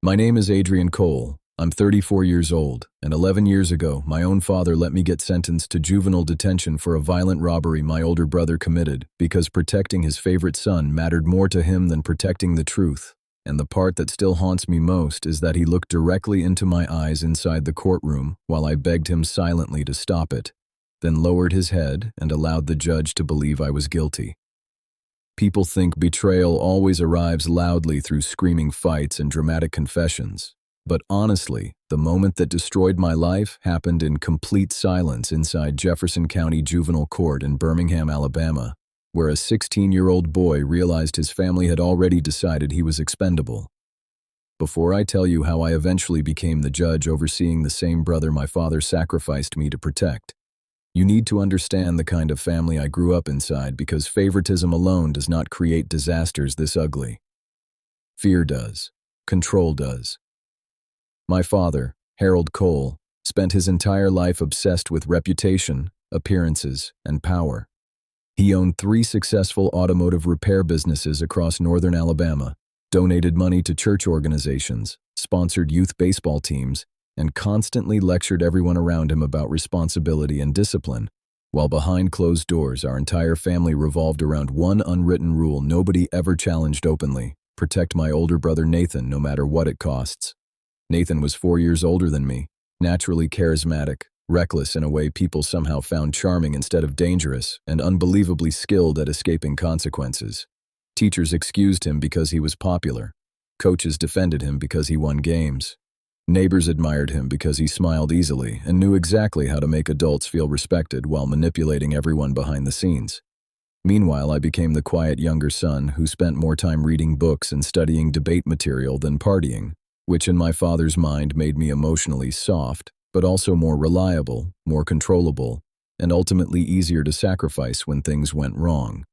My name is Adrian Cole. I'm 34 years old, and 11 years ago, my own father let me get sentenced to juvenile detention for a violent robbery my older brother committed because protecting his favorite son mattered more to him than protecting the truth. And the part that still haunts me most is that he looked directly into my eyes inside the courtroom while I begged him silently to stop it, then lowered his head and allowed the judge to believe I was guilty. People think betrayal always arrives loudly through screaming fights and dramatic confessions. But honestly, the moment that destroyed my life happened in complete silence inside Jefferson County Juvenile Court in Birmingham, Alabama, where a 16-year-old boy realized his family had already decided he was expendable. Before I tell you how I eventually became the judge overseeing the same brother my father sacrificed me to protect, you need to understand the kind of family I grew up inside, because favoritism alone does not create disasters this ugly. Fear does. Control does. My father, Harold Cole, spent his entire life obsessed with reputation, appearances, and power. He owned 3 successful automotive repair businesses across northern Alabama, donated money to church organizations, sponsored youth baseball teams, and constantly lectured everyone around him about responsibility and discipline, while behind closed doors our entire family revolved around one unwritten rule nobody ever challenged openly: protect my older brother Nathan no matter what it costs. Nathan was 4 years older than me, naturally charismatic, reckless in a way people somehow found charming instead of dangerous, and unbelievably skilled at escaping consequences. Teachers excused him because he was popular. Coaches defended him because he won games. Neighbors admired him because he smiled easily and knew exactly how to make adults feel respected while manipulating everyone behind the scenes. Meanwhile, I became the quiet younger son who spent more time reading books and studying debate material than partying, which in my father's mind made me emotionally soft, but also more reliable, more controllable, and ultimately easier to sacrifice when things went wrong.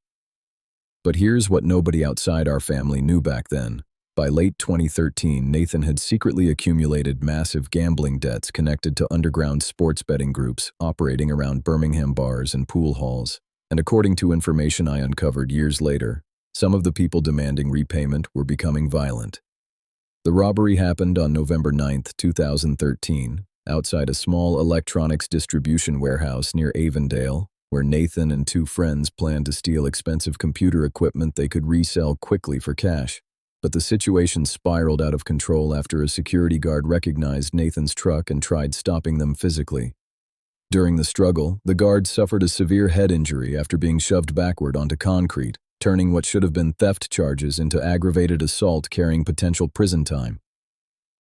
But here's what nobody outside our family knew back then. By late 2013, Nathan had secretly accumulated massive gambling debts connected to underground sports betting groups operating around Birmingham bars and pool halls. And according to information I uncovered years later, some of the people demanding repayment were becoming violent. The robbery happened on November 9, 2013, outside a small electronics distribution warehouse near Avondale, where Nathan and 2 friends planned to steal expensive computer equipment they could resell quickly for cash. But the situation spiraled out of control after a security guard recognized Nathan's truck and tried stopping them physically. During the struggle, the guard suffered a severe head injury after being shoved backward onto concrete, turning what should have been theft charges into aggravated assault carrying potential prison time.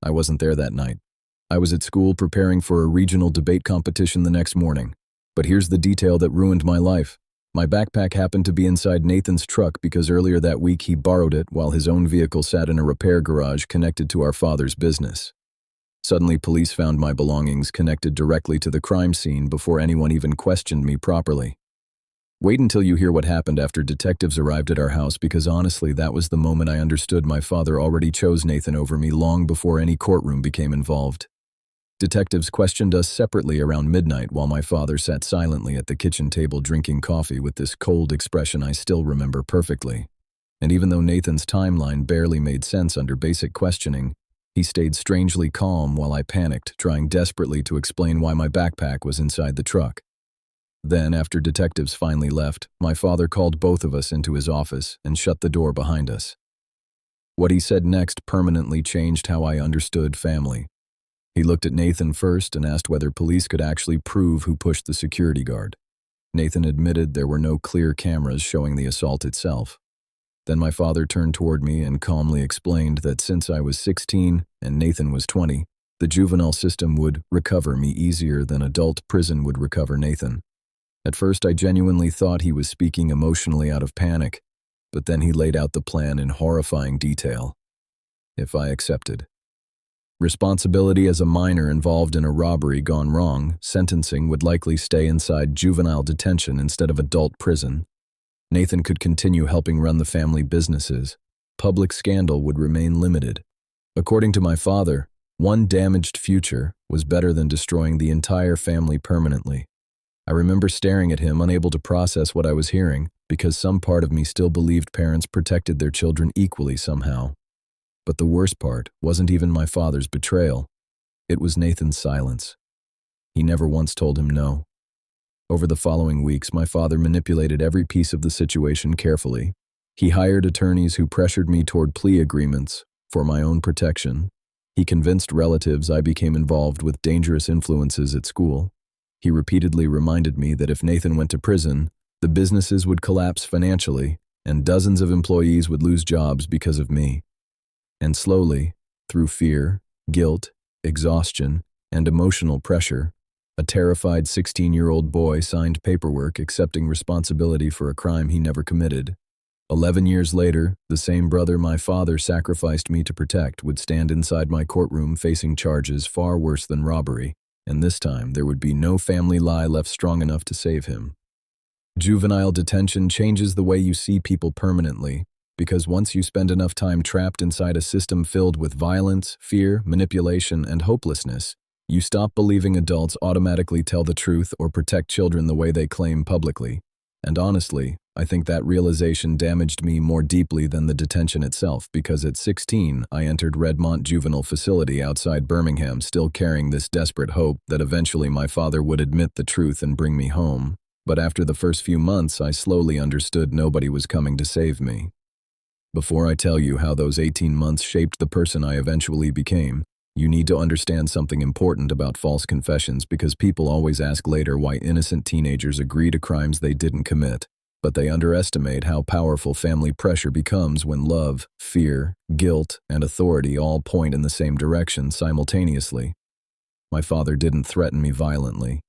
I wasn't there that night. I was at school preparing for a regional debate competition the next morning. But here's the detail that ruined my life. My backpack happened to be inside Nathan's truck because earlier that week he borrowed it while his own vehicle sat in a repair garage connected to our father's business. Suddenly, police found my belongings connected directly to the crime scene before anyone even questioned me properly. Wait until you hear what happened after detectives arrived at our house, because honestly, that was the moment I understood my father already chose Nathan over me long before any courtroom became involved. Detectives questioned us separately around midnight while my father sat silently at the kitchen table drinking coffee with this cold expression I still remember perfectly. And even though Nathan's timeline barely made sense under basic questioning, he stayed strangely calm while I panicked, trying desperately to explain why my backpack was inside the truck. Then, after detectives finally left, my father called both of us into his office and shut the door behind us. What he said next permanently changed how I understood family. He looked at Nathan first and asked whether police could actually prove who pushed the security guard. Nathan admitted there were no clear cameras showing the assault itself. Then my father turned toward me and calmly explained that since I was 16 and Nathan was 20, the juvenile system would recover me easier than adult prison would recover Nathan. At first, I genuinely thought he was speaking emotionally out of panic, but then he laid out the plan in horrifying detail. If I accepted responsibility as a minor involved in a robbery gone wrong, sentencing would likely stay inside juvenile detention instead of adult prison. Nathan could continue helping run the family businesses. Public scandal would remain limited. According to my father, one damaged future was better than destroying the entire family permanently. I remember staring at him, unable to process what I was hearing, because some part of me still believed parents protected their children equally somehow. But the worst part wasn't even my father's betrayal. It was Nathan's silence. He never once told him no. Over the following weeks, my father manipulated every piece of the situation carefully. He hired attorneys who pressured me toward plea agreements for my own protection. He convinced relatives I became involved with dangerous influences at school. He repeatedly reminded me that if Nathan went to prison, the businesses would collapse financially, and dozens of employees would lose jobs because of me. And slowly, through fear, guilt, exhaustion, and emotional pressure, a terrified 16-year-old boy signed paperwork accepting responsibility for a crime he never committed. 11 years later, the same brother my father sacrificed me to protect would stand inside my courtroom facing charges far worse than robbery, and this time there would be no family lie left strong enough to save him. Juvenile detention changes the way you see people permanently, because once you spend enough time trapped inside a system filled with violence, fear, manipulation, and hopelessness, you stop believing adults automatically tell the truth or protect children the way they claim publicly. And honestly, I think that realization damaged me more deeply than the detention itself, because at 16, I entered Redmont Juvenile Facility outside Birmingham, still carrying this desperate hope that eventually my father would admit the truth and bring me home. But after the first few months, I slowly understood nobody was coming to save me. Before I tell you how those 18 months shaped the person I eventually became, you need to understand something important about false confessions, because people always ask later why innocent teenagers agree to crimes they didn't commit. But they underestimate how powerful family pressure becomes when love, fear, guilt, and authority all point in the same direction simultaneously. My father didn't threaten me violently.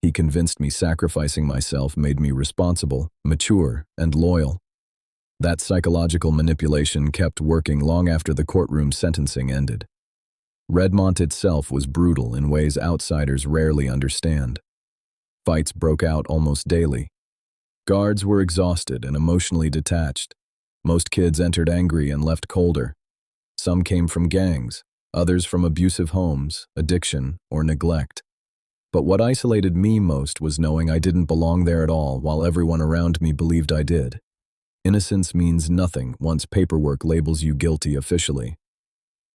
He convinced me sacrificing myself made me responsible, mature, and loyal. That psychological manipulation kept working long after the courtroom sentencing ended. Redmont itself was brutal in ways outsiders rarely understand. Fights broke out almost daily. Guards were exhausted and emotionally detached. Most kids entered angry and left colder. Some came from gangs, others from abusive homes, addiction, or neglect. But what isolated me most was knowing I didn't belong there at all while everyone around me believed I did. Innocence means nothing once paperwork labels you guilty officially.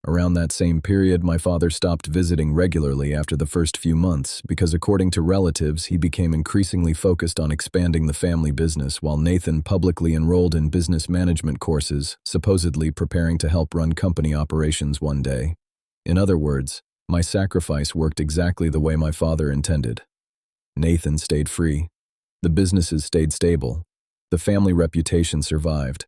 Around that same period, my father stopped visiting regularly after the first few months because, according to relatives, he became increasingly focused on expanding the family business while Nathan publicly enrolled in business management courses, supposedly preparing to help run company operations one day. In other words, my sacrifice worked exactly the way my father intended. Nathan stayed free. The businesses stayed stable. The family reputation survived.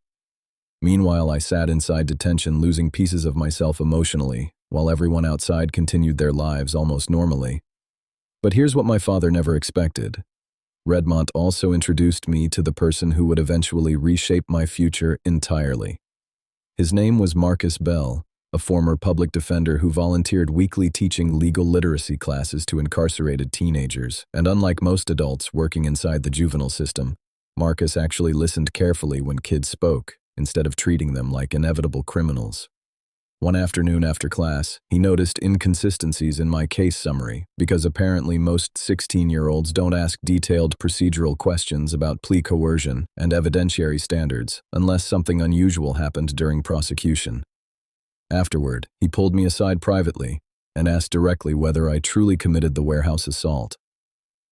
Meanwhile, I sat inside detention losing pieces of myself emotionally, while everyone outside continued their lives almost normally. But here's what my father never expected. Redmont also introduced me to the person who would eventually reshape my future entirely. His name was Marcus Bell, a former public defender who volunteered weekly teaching legal literacy classes to incarcerated teenagers, and unlike most adults working inside the juvenile system, Marcus actually listened carefully when kids spoke, instead of treating them like inevitable criminals. One afternoon after class, he noticed inconsistencies in my case summary because apparently most 16-year-olds don't ask detailed procedural questions about plea coercion and evidentiary standards unless something unusual happened during prosecution. Afterward, he pulled me aside privately and asked directly whether I truly committed the warehouse assault.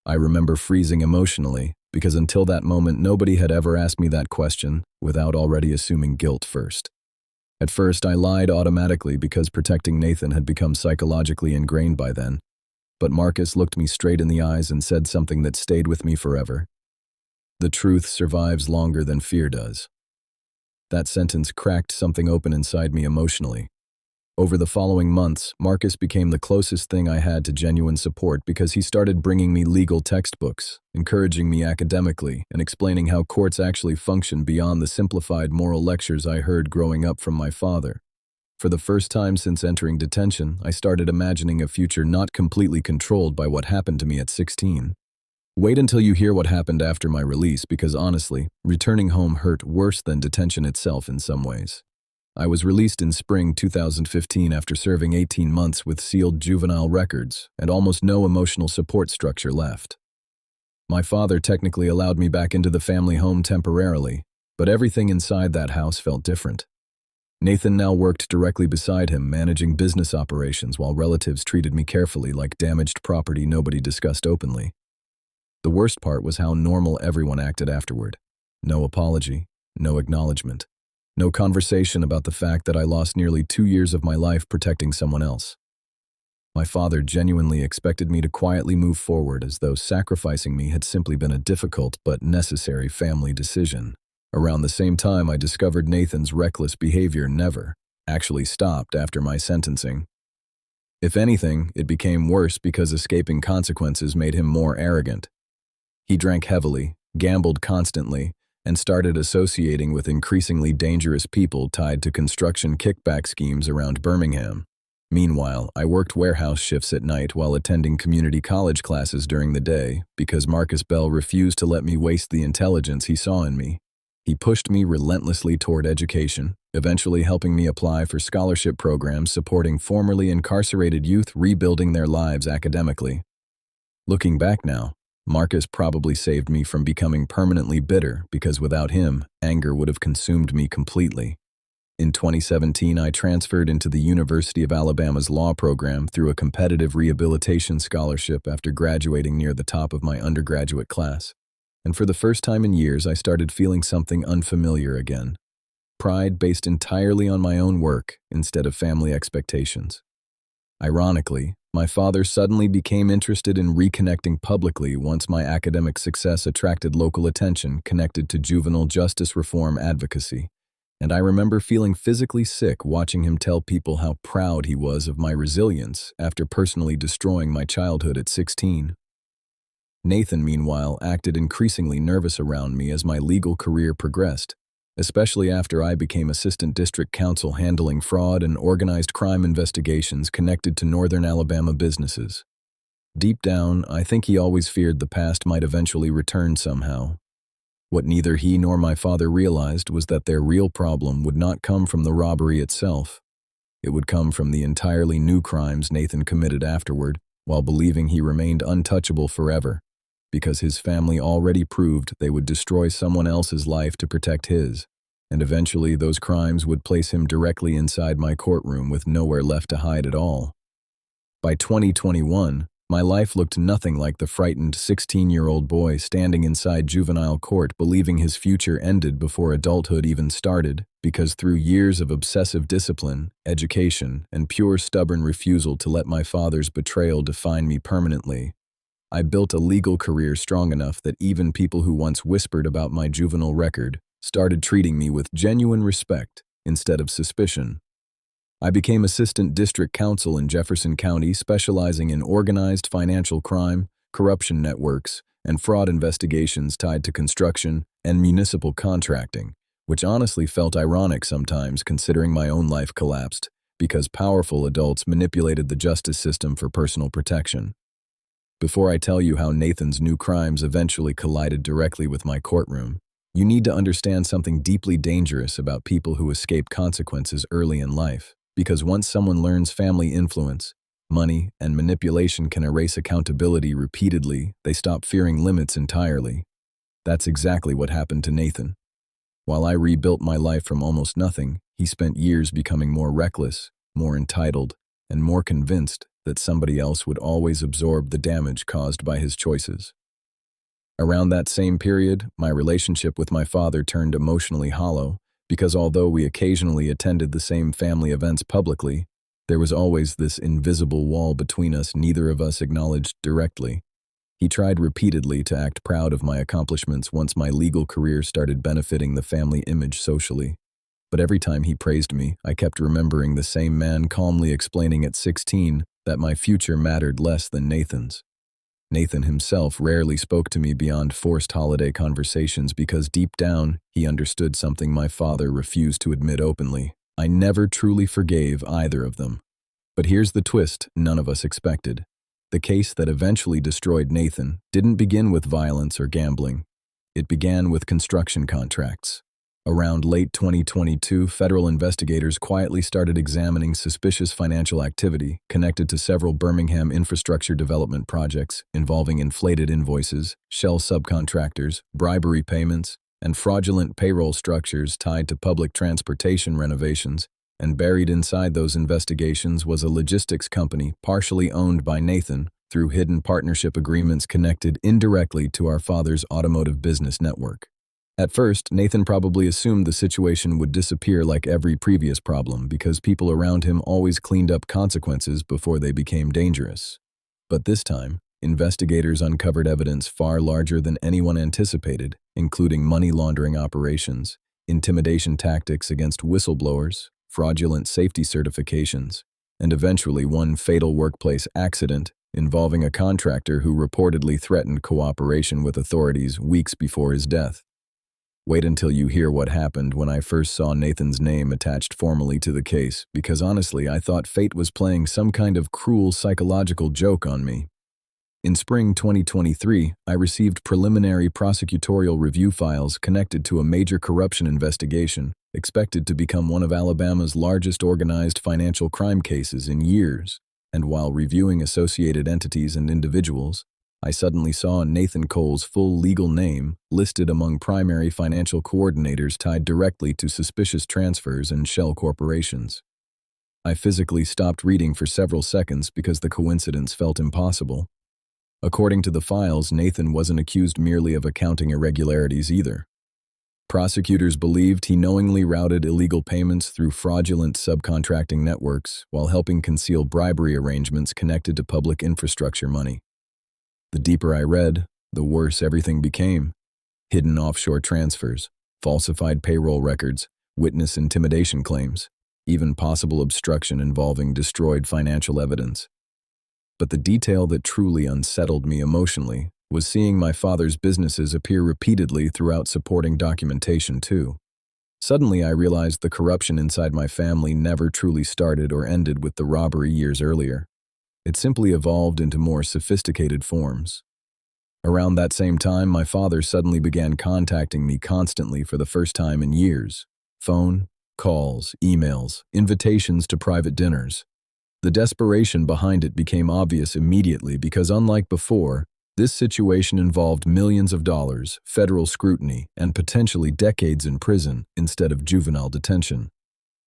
I remember freezing emotionally because until that moment nobody had ever asked me that question without already assuming guilt first. At first I lied automatically because protecting Nathan had become psychologically ingrained by then, but Marcus looked me straight in the eyes and said something that stayed with me forever. The truth survives longer than fear does. That sentence cracked something open inside me emotionally. Over the following months, Marcus became the closest thing I had to genuine support because he started bringing me legal textbooks, encouraging me academically, and explaining how courts actually function beyond the simplified moral lectures I heard growing up from my father. For the first time since entering detention, I started imagining a future not completely controlled by what happened to me at 16. Wait until you hear what happened after my release because honestly, returning home hurt worse than detention itself in some ways. I was released in spring 2015 after serving 18 months with sealed juvenile records and almost no emotional support structure left. My father technically allowed me back into the family home temporarily, but everything inside that house felt different. Nathan now worked directly beside him, managing business operations while relatives treated me carefully like damaged property nobody discussed openly. The worst part was how normal everyone acted afterward. No apology, no acknowledgement, no conversation about the fact that I lost nearly 2 years of my life protecting someone else. My father genuinely expected me to quietly move forward as though sacrificing me had simply been a difficult but necessary family decision. Around the same time, I discovered Nathan's reckless behavior never actually stopped after my sentencing. If anything, it became worse because escaping consequences made him more arrogant. He drank heavily, gambled constantly, and started associating with increasingly dangerous people tied to construction kickback schemes around Birmingham. Meanwhile, I worked warehouse shifts at night while attending community college classes during the day because Marcus Bell refused to let me waste the intelligence he saw in me. He pushed me relentlessly toward education, eventually helping me apply for scholarship programs supporting formerly incarcerated youth rebuilding their lives academically. Looking back now, Marcus probably saved me from becoming permanently bitter because without him, anger would have consumed me completely. In 2017, I transferred into the University of Alabama's law program through a competitive rehabilitation scholarship after graduating near the top of my undergraduate class. And for the first time in years, I started feeling something unfamiliar again. Pride based entirely on my own work instead of family expectations. Ironically, my father suddenly became interested in reconnecting publicly once my academic success attracted local attention connected to juvenile justice reform advocacy. And I remember feeling physically sick watching him tell people how proud he was of my resilience after personally destroying my childhood at 16. Nathan, meanwhile, acted increasingly nervous around me as my legal career progressed, especially after I became assistant district counsel handling fraud and organized crime investigations connected to northern Alabama businesses. Deep down, I think he always feared the past might eventually return somehow. What neither he nor my father realized was that their real problem would not come from the robbery itself. It would come from the entirely new crimes Nathan committed afterward, while believing he remained untouchable forever, because his family already proved they would destroy someone else's life to protect his, and eventually those crimes would place him directly inside my courtroom with nowhere left to hide at all. By 2021, my life looked nothing like the frightened 16-year-old boy standing inside juvenile court believing his future ended before adulthood even started, because through years of obsessive discipline, education, and pure stubborn refusal to let my father's betrayal define me permanently, I built a legal career strong enough that even people who once whispered about my juvenile record started treating me with genuine respect instead of suspicion. I became assistant district counsel in Jefferson County, specializing in organized financial crime, corruption networks, and fraud investigations tied to construction and municipal contracting, which honestly felt ironic sometimes considering my own life collapsed because powerful adults manipulated the justice system for personal protection. Before I tell you how Nathan's new crimes eventually collided directly with my courtroom, you need to understand something deeply dangerous about people who escape consequences early in life. Because once someone learns family influence, money, and manipulation can erase accountability repeatedly, they stop fearing limits entirely. That's exactly what happened to Nathan. While I rebuilt my life from almost nothing, he spent years becoming more reckless, more entitled, and more convinced that somebody else would always absorb the damage caused by his choices. Around that same period, my relationship with my father turned emotionally hollow, because although we occasionally attended the same family events publicly, there was always this invisible wall between us neither of us acknowledged directly. He tried repeatedly to act proud of my accomplishments once my legal career started benefiting the family image socially. But every time he praised me, I kept remembering the same man calmly explaining at 16 that my future mattered less than Nathan's. Nathan himself rarely spoke to me beyond forced holiday conversations because deep down, he understood something my father refused to admit openly. I never truly forgave either of them. But here's the twist none of us expected. The case that eventually destroyed Nathan didn't begin with violence or gambling. It began with construction contracts. Around late 2022, federal investigators quietly started examining suspicious financial activity connected to several Birmingham infrastructure development projects involving inflated invoices, shell subcontractors, bribery payments, and fraudulent payroll structures tied to public transportation renovations, and buried inside those investigations was a logistics company partially owned by Nathan through hidden partnership agreements connected indirectly to our father's automotive business network. At first, Nathan probably assumed the situation would disappear like every previous problem because people around him always cleaned up consequences before they became dangerous. But this time, investigators uncovered evidence far larger than anyone anticipated, including money laundering operations, intimidation tactics against whistleblowers, fraudulent safety certifications, and eventually one fatal workplace accident involving a contractor who reportedly threatened cooperation with authorities weeks before his death. Wait until you hear what happened when I first saw Nathan's name attached formally to the case, because honestly, I thought fate was playing some kind of cruel psychological joke on me. In spring 2023, I received preliminary prosecutorial review files connected to a major corruption investigation, expected to become one of Alabama's largest organized financial crime cases in years. And while reviewing associated entities and individuals, I suddenly saw Nathan Cole's full legal name listed among primary financial coordinators tied directly to suspicious transfers and shell corporations. I physically stopped reading for several seconds because the coincidence felt impossible. According to the files, Nathan wasn't accused merely of accounting irregularities either. Prosecutors believed he knowingly routed illegal payments through fraudulent subcontracting networks while helping conceal bribery arrangements connected to public infrastructure money. The deeper I read, the worse everything became. Hidden offshore transfers, falsified payroll records, witness intimidation claims, even possible obstruction involving destroyed financial evidence. But the detail that truly unsettled me emotionally was seeing my father's businesses appear repeatedly throughout supporting documentation too. Suddenly I realized the corruption inside my family never truly started or ended with the robbery years earlier. It simply evolved into more sophisticated forms. Around that same time, my father suddenly began contacting me constantly for the first time in years. Phone, calls, emails, invitations to private dinners. The desperation behind it became obvious immediately because, unlike before, this situation involved millions of dollars, federal scrutiny, and potentially decades in prison instead of juvenile detention.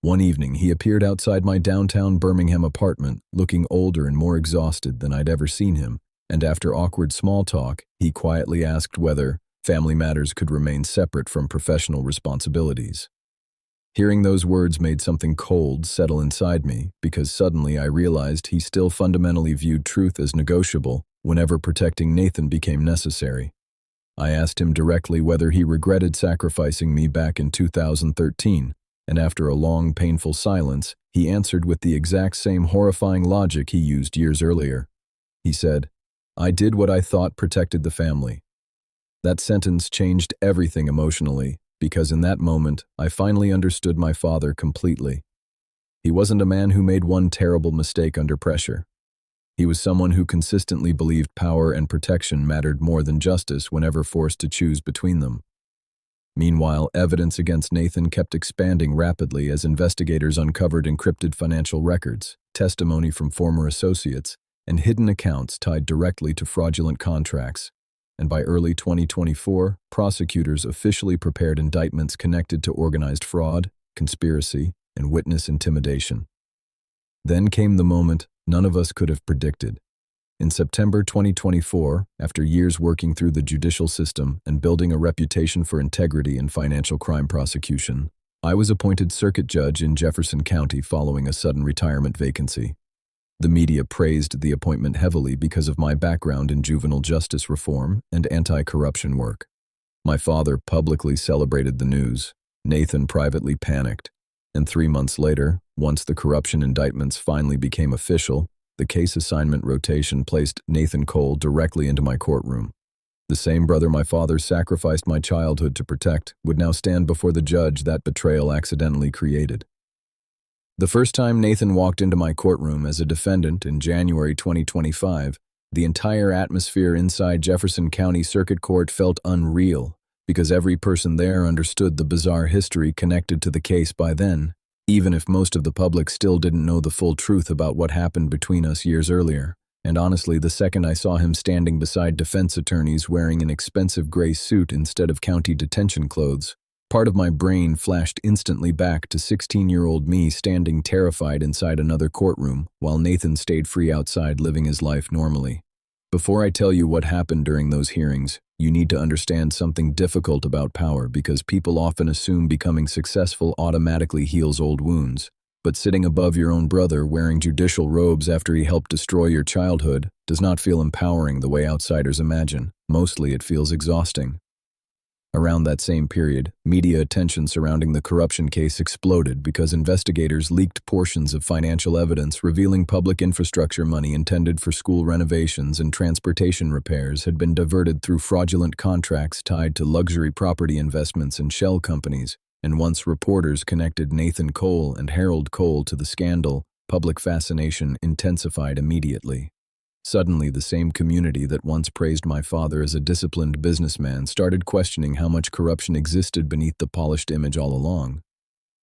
One evening, he appeared outside my downtown Birmingham apartment, looking older and more exhausted than I'd ever seen him, and after awkward small talk, he quietly asked whether family matters could remain separate from professional responsibilities. Hearing those words made something cold settle inside me, because suddenly I realized he still fundamentally viewed truth as negotiable whenever protecting Nathan became necessary. I asked him directly whether he regretted sacrificing me back in 2013, and after a long, painful silence, he answered with the exact same horrifying logic he used years earlier. He said, "I did what I thought protected the family." That sentence changed everything emotionally, because in that moment, I finally understood my father completely. He wasn't a man who made one terrible mistake under pressure. He was someone who consistently believed power and protection mattered more than justice whenever forced to choose between them. Meanwhile, evidence against Nathan kept expanding rapidly as investigators uncovered encrypted financial records, testimony from former associates, and hidden accounts tied directly to fraudulent contracts. And by early 2024, prosecutors officially prepared indictments connected to organized fraud, conspiracy, and witness intimidation. Then came the moment none of us could have predicted. In September 2024, after years working through the judicial system and building a reputation for integrity in financial crime prosecution, I was appointed circuit judge in Jefferson County following a sudden retirement vacancy. The media praised the appointment heavily because of my background in juvenile justice reform and anti-corruption work. My father publicly celebrated the news. Nathan privately panicked. And 3 months later, once the corruption indictments finally became official, the case assignment rotation placed Nathan Cole directly into my courtroom. The same brother my father sacrificed my childhood to protect would now stand before the judge that betrayal accidentally created. The first time Nathan walked into my courtroom as a defendant in January 2025, the entire atmosphere inside Jefferson County Circuit Court felt unreal because every person there understood the bizarre history connected to the case by then, even if most of the public still didn't know the full truth about what happened between us years earlier. And honestly, the second I saw him standing beside defense attorneys wearing an expensive gray suit instead of county detention clothes, part of my brain flashed instantly back to 16-year-old me standing terrified inside another courtroom while Nathan stayed free outside living his life normally. Before I tell you what happened during those hearings, you need to understand something difficult about power because people often assume becoming successful automatically heals old wounds. But sitting above your own brother wearing judicial robes after he helped destroy your childhood does not feel empowering the way outsiders imagine. Mostly it feels exhausting. Around that same period, media attention surrounding the corruption case exploded because investigators leaked portions of financial evidence revealing public infrastructure money intended for school renovations and transportation repairs had been diverted through fraudulent contracts tied to luxury property investments and shell companies. And once reporters connected Nathan Cole and Harold Cole to the scandal, public fascination intensified immediately. Suddenly, the same community that once praised my father as a disciplined businessman started questioning how much corruption existed beneath the polished image all along.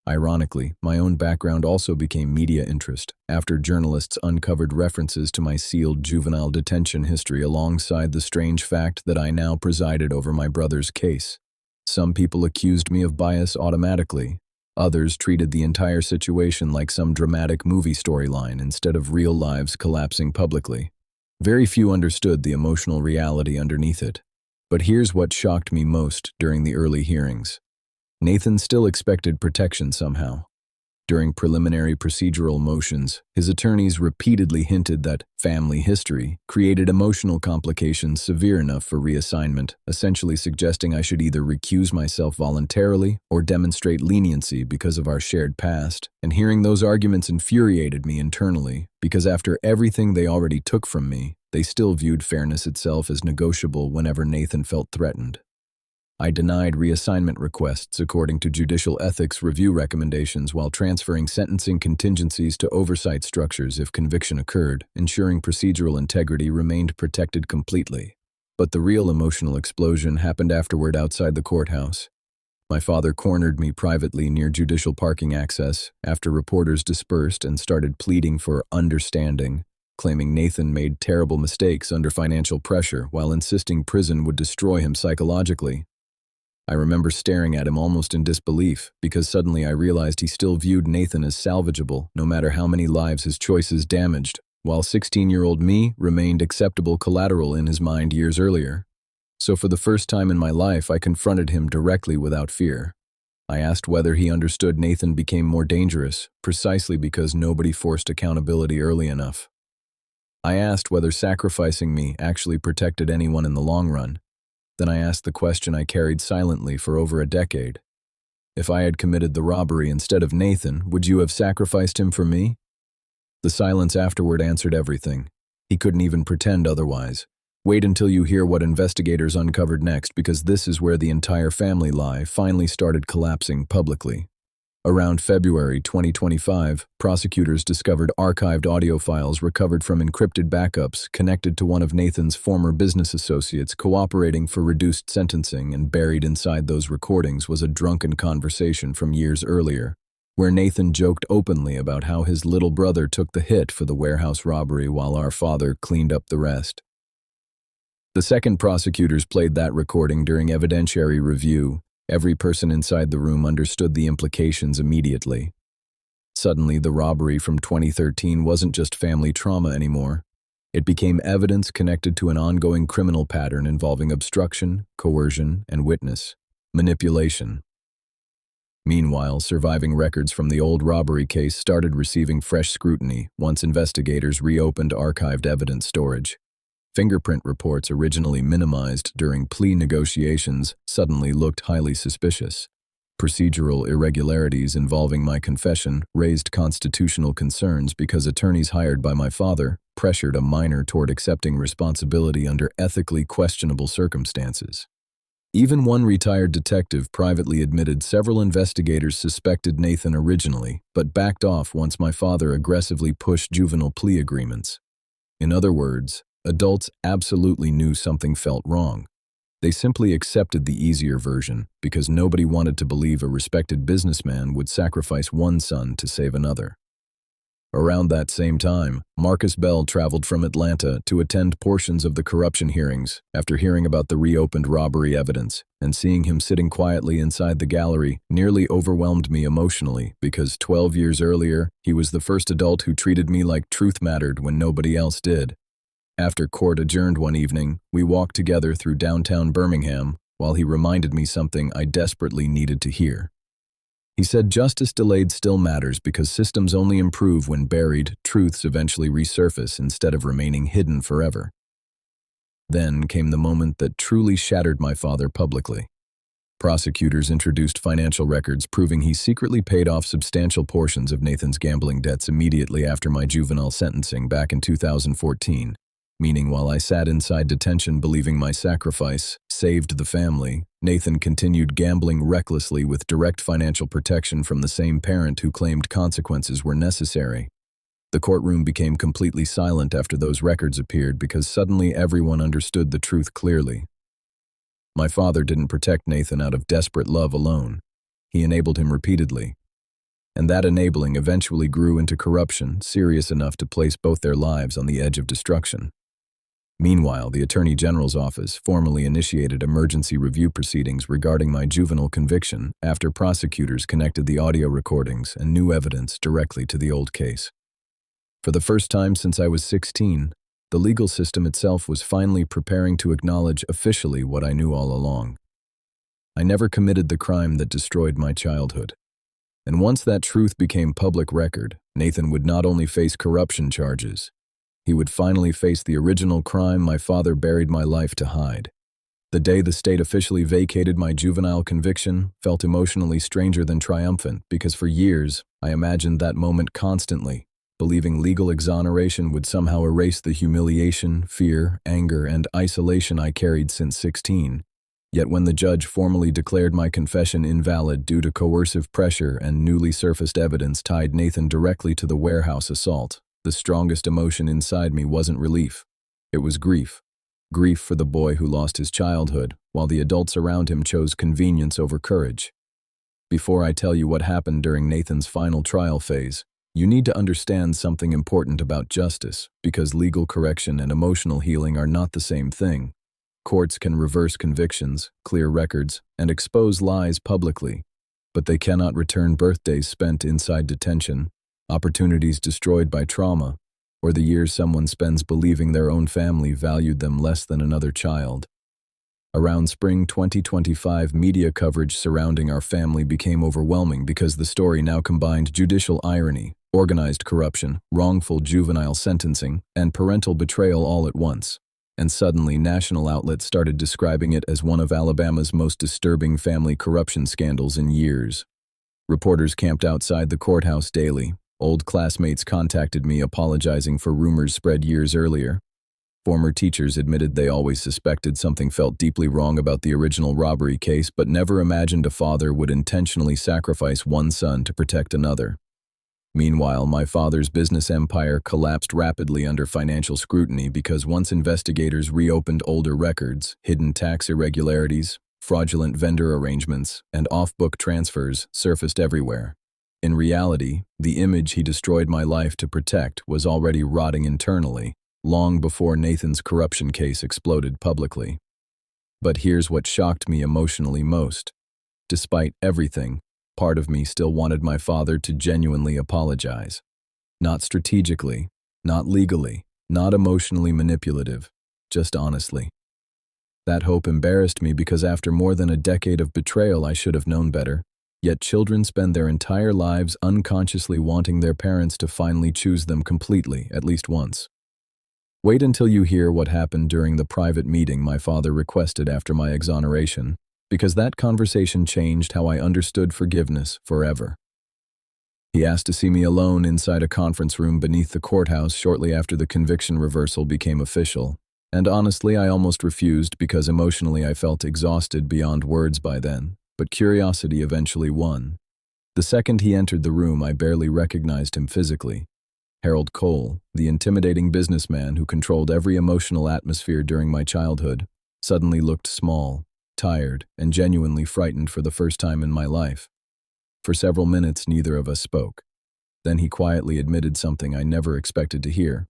Ironically, my own background also became media interest after journalists uncovered references to my sealed juvenile detention history alongside the strange fact that I now presided over my brother's case. Some people accused me of bias automatically. Others treated the entire situation like some dramatic movie storyline instead of real lives collapsing publicly. Very few understood the emotional reality underneath it. But here's what shocked me most during the early hearings. Nathan still expected protection somehow. During preliminary procedural motions, his attorneys repeatedly hinted that family history created emotional complications severe enough for reassignment, essentially suggesting I should either recuse myself voluntarily or demonstrate leniency because of our shared past. And hearing those arguments infuriated me internally, because after everything they already took from me, they still viewed fairness itself as negotiable whenever Nathan felt threatened. I denied reassignment requests according to judicial ethics review recommendations while transferring sentencing contingencies to oversight structures if conviction occurred, ensuring procedural integrity remained protected completely. But the real emotional explosion happened afterward outside the courthouse. My father cornered me privately near judicial parking access after reporters dispersed and started pleading for understanding, claiming Nathan made terrible mistakes under financial pressure while insisting prison would destroy him psychologically. I remember staring at him almost in disbelief because suddenly I realized he still viewed Nathan as salvageable no matter how many lives his choices damaged, while 16-year-old me remained acceptable collateral in his mind years earlier. So for the first time in my life, I confronted him directly without fear. I asked whether he understood Nathan became more dangerous, precisely because nobody forced accountability early enough. I asked whether sacrificing me actually protected anyone in the long run. Then I asked the question I carried silently for over a decade. If I had committed the robbery instead of Nathan, would you have sacrificed him for me? The silence afterward answered everything. He couldn't even pretend otherwise. Wait until you hear what investigators uncovered next, because this is where the entire family lie finally started collapsing publicly. Around February 2025, prosecutors discovered archived audio files recovered from encrypted backups connected to one of Nathan's former business associates cooperating for reduced sentencing, and buried inside those recordings was a drunken conversation from years earlier, where Nathan joked openly about how his little brother took the hit for the warehouse robbery while our father cleaned up the rest. The second prosecutors played that recording during evidentiary review. Every person inside the room understood the implications immediately. Suddenly, the robbery from 2013 wasn't just family trauma anymore. It became evidence connected to an ongoing criminal pattern involving obstruction, coercion, and witness manipulation. Meanwhile, surviving records from the old robbery case started receiving fresh scrutiny once investigators reopened archived evidence storage. Fingerprint reports originally minimized during plea negotiations suddenly looked highly suspicious. Procedural irregularities involving my confession raised constitutional concerns because attorneys hired by my father pressured a minor toward accepting responsibility under ethically questionable circumstances. Even one retired detective privately admitted several investigators suspected Nathan originally, but backed off once my father aggressively pushed juvenile plea agreements. In other words, adults absolutely knew something felt wrong. They simply accepted the easier version because nobody wanted to believe a respected businessman would sacrifice one son to save another. Around that same time, Marcus Bell traveled from Atlanta to attend portions of the corruption hearings after hearing about the reopened robbery evidence, and seeing him sitting quietly inside the gallery nearly overwhelmed me emotionally because 12 years earlier, he was the first adult who treated me like truth mattered when nobody else did. After court adjourned one evening, we walked together through downtown Birmingham while he reminded me something I desperately needed to hear. He said justice delayed still matters because systems only improve when buried truths eventually resurface instead of remaining hidden forever. Then came the moment that truly shattered my father publicly. Prosecutors introduced financial records proving he secretly paid off substantial portions of Nathan's gambling debts immediately after my juvenile sentencing back in 2014. Meaning while I sat inside detention believing my sacrifice saved the family, Nathan continued gambling recklessly with direct financial protection from the same parent who claimed consequences were necessary. The courtroom became completely silent after those records appeared because suddenly everyone understood the truth clearly. My father didn't protect Nathan out of desperate love alone. He enabled him repeatedly. And that enabling eventually grew into corruption serious enough to place both their lives on the edge of destruction. Meanwhile, the Attorney General's office formally initiated emergency review proceedings regarding my juvenile conviction after prosecutors connected the audio recordings and new evidence directly to the old case. For the first time since I was 16, the legal system itself was finally preparing to acknowledge officially what I knew all along. I never committed the crime that destroyed my childhood. And once that truth became public record, Nathan would not only face corruption charges, he would finally face the original crime my father buried my life to hide. The day the state officially vacated my juvenile conviction felt emotionally stranger than triumphant because for years I imagined that moment constantly, believing legal exoneration would somehow erase the humiliation, fear, anger, and isolation I carried since 16. Yet when the judge formally declared my confession invalid due to coercive pressure and newly surfaced evidence tied Nathan directly to the warehouse assault, the strongest emotion inside me wasn't relief. It was grief. Grief for the boy who lost his childhood, while the adults around him chose convenience over courage. Before I tell you what happened during Nathan's final trial phase, you need to understand something important about justice, because legal correction and emotional healing are not the same thing. Courts can reverse convictions, clear records, and expose lies publicly, but they cannot return birthdays spent inside detention, opportunities destroyed by trauma, or the years someone spends believing their own family valued them less than another child. Around spring 2025, media coverage surrounding our family became overwhelming because the story now combined judicial irony, organized corruption, wrongful juvenile sentencing, and parental betrayal all at once. And suddenly, national outlets started describing it as one of Alabama's most disturbing family corruption scandals in years. Reporters camped outside the courthouse daily. Old classmates contacted me apologizing for rumors spread years earlier. Former teachers admitted they always suspected something felt deeply wrong about the original robbery case but never imagined a father would intentionally sacrifice one son to protect another. Meanwhile, my father's business empire collapsed rapidly under financial scrutiny because once investigators reopened older records, hidden tax irregularities, fraudulent vendor arrangements, and off-book transfers surfaced everywhere. In reality, the image he destroyed my life to protect was already rotting internally, long before Nathan's corruption case exploded publicly. But here's what shocked me emotionally most. Despite everything, part of me still wanted my father to genuinely apologize. Not strategically, not legally, not emotionally manipulative, just honestly. That hope embarrassed me because after more than a decade of betrayal I should have known better. Yet children spend their entire lives unconsciously wanting their parents to finally choose them completely, at least once. Wait until you hear what happened during the private meeting my father requested after my exoneration, because that conversation changed how I understood forgiveness forever. He asked to see me alone inside a conference room beneath the courthouse shortly after the conviction reversal became official, and honestly I almost refused because emotionally I felt exhausted beyond words by then. But curiosity eventually won. The second he entered the room, I barely recognized him physically. Harold Cole, the intimidating businessman who controlled every emotional atmosphere during my childhood, suddenly looked small, tired, and genuinely frightened for the first time in my life. For several minutes, neither of us spoke. Then he quietly admitted something I never expected to hear.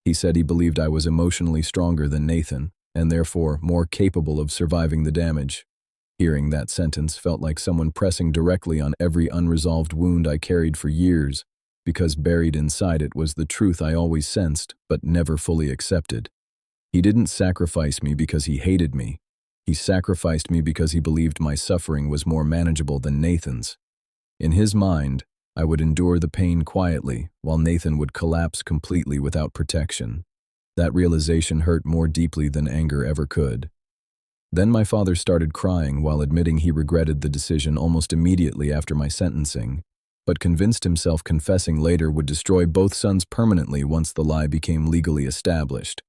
He said he believed I was emotionally stronger than Nathan, and therefore more capable of surviving the damage. Hearing that sentence felt like someone pressing directly on every unresolved wound I carried for years, because buried inside it was the truth I always sensed but never fully accepted. He didn't sacrifice me because he hated me. He sacrificed me because he believed my suffering was more manageable than Nathan's. In his mind, I would endure the pain quietly, while Nathan would collapse completely without protection. That realization hurt more deeply than anger ever could. Then my father started crying while admitting he regretted the decision almost immediately after my sentencing, but convinced himself confessing later would destroy both sons permanently once the lie became legally established.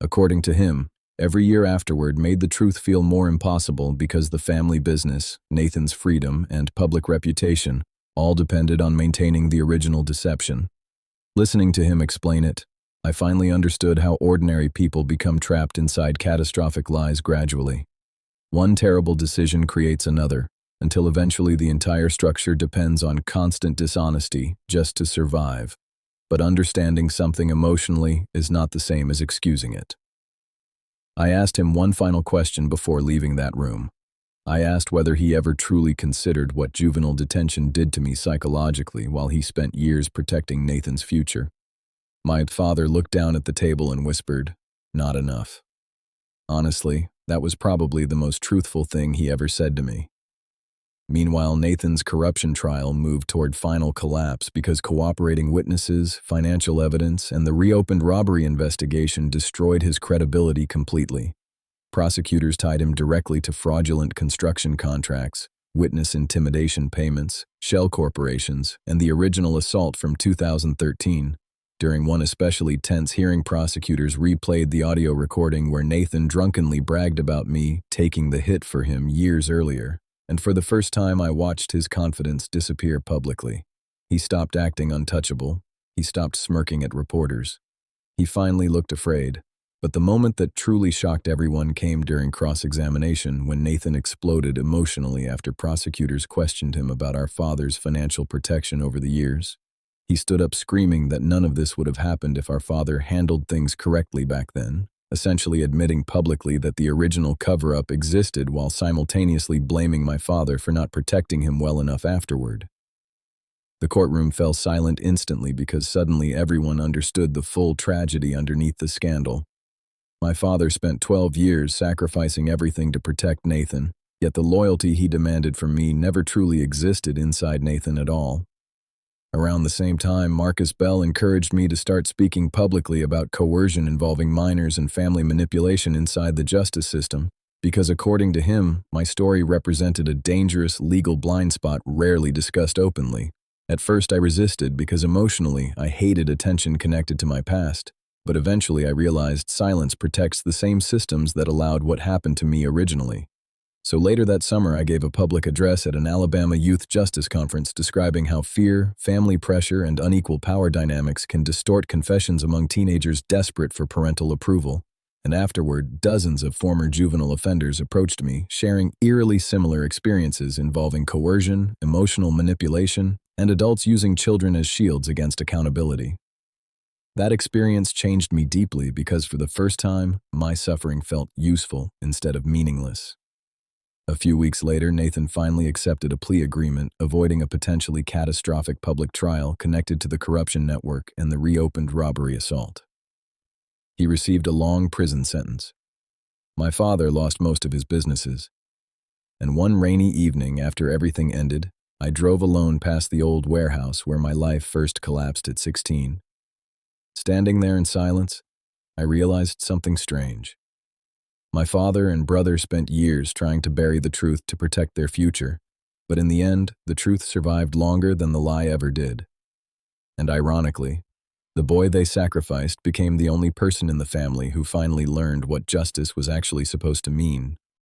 According to him, every year afterward made the truth feel more impossible because the family business, Nathan's freedom, and public reputation all depended on maintaining the original deception. Listening to him explain it, I finally understood how ordinary people become trapped inside catastrophic lies gradually. One terrible decision creates another, until eventually the entire structure depends on constant dishonesty just to survive. But understanding something emotionally is not the same as excusing it. I asked him one final question before leaving that room. I asked whether he ever truly considered what juvenile detention did to me psychologically while he spent years protecting Nathan's future. My father looked down at the table and whispered, "Not enough." Honestly, that was probably the most truthful thing he ever said to me. Meanwhile, Nathan's corruption trial moved toward final collapse because cooperating witnesses, financial evidence, and the reopened robbery investigation destroyed his credibility completely. Prosecutors tied him directly to fraudulent construction contracts, witness intimidation payments, shell corporations, and the original assault from 2013. During one especially tense hearing, prosecutors replayed the audio recording where Nathan drunkenly bragged about me taking the hit for him years earlier. And for the first time I watched his confidence disappear publicly. He stopped acting untouchable. He stopped smirking at reporters. He finally looked afraid. But the moment that truly shocked everyone came during cross-examination when Nathan exploded emotionally after prosecutors questioned him about our father's financial protection over the years. He stood up screaming that none of this would have happened if our father handled things correctly back then, essentially admitting publicly that the original cover-up existed while simultaneously blaming my father for not protecting him well enough afterward. The courtroom fell silent instantly because suddenly everyone understood the full tragedy underneath the scandal. My father spent 12 years sacrificing everything to protect Nathan, yet the loyalty he demanded from me never truly existed inside Nathan at all. Around the same time, Marcus Bell encouraged me to start speaking publicly about coercion involving minors and family manipulation inside the justice system, because according to him, my story represented a dangerous legal blind spot rarely discussed openly. At first I resisted because emotionally I hated attention connected to my past, but eventually I realized silence protects the same systems that allowed what happened to me originally. So later that summer I gave a public address at an Alabama youth justice conference describing how fear, family pressure, and unequal power dynamics can distort confessions among teenagers desperate for parental approval. And afterward, dozens of former juvenile offenders approached me, sharing eerily similar experiences involving coercion, emotional manipulation, and adults using children as shields against accountability. That experience changed me deeply because for the first time, my suffering felt useful instead of meaningless. A few weeks later, Nathan finally accepted a plea agreement, avoiding a potentially catastrophic public trial connected to the corruption network and the reopened robbery assault. He received a long prison sentence. My father lost most of his businesses. And one rainy evening after everything ended, I drove alone past the old warehouse where my life first collapsed at 16. Standing there in silence, I realized something strange. My father and brother spent years trying to bury the truth to protect their future, but in the end, the truth survived longer than the lie ever did. And ironically, the boy they sacrificed became the only person in the family who finally learned what justice was actually supposed to mean.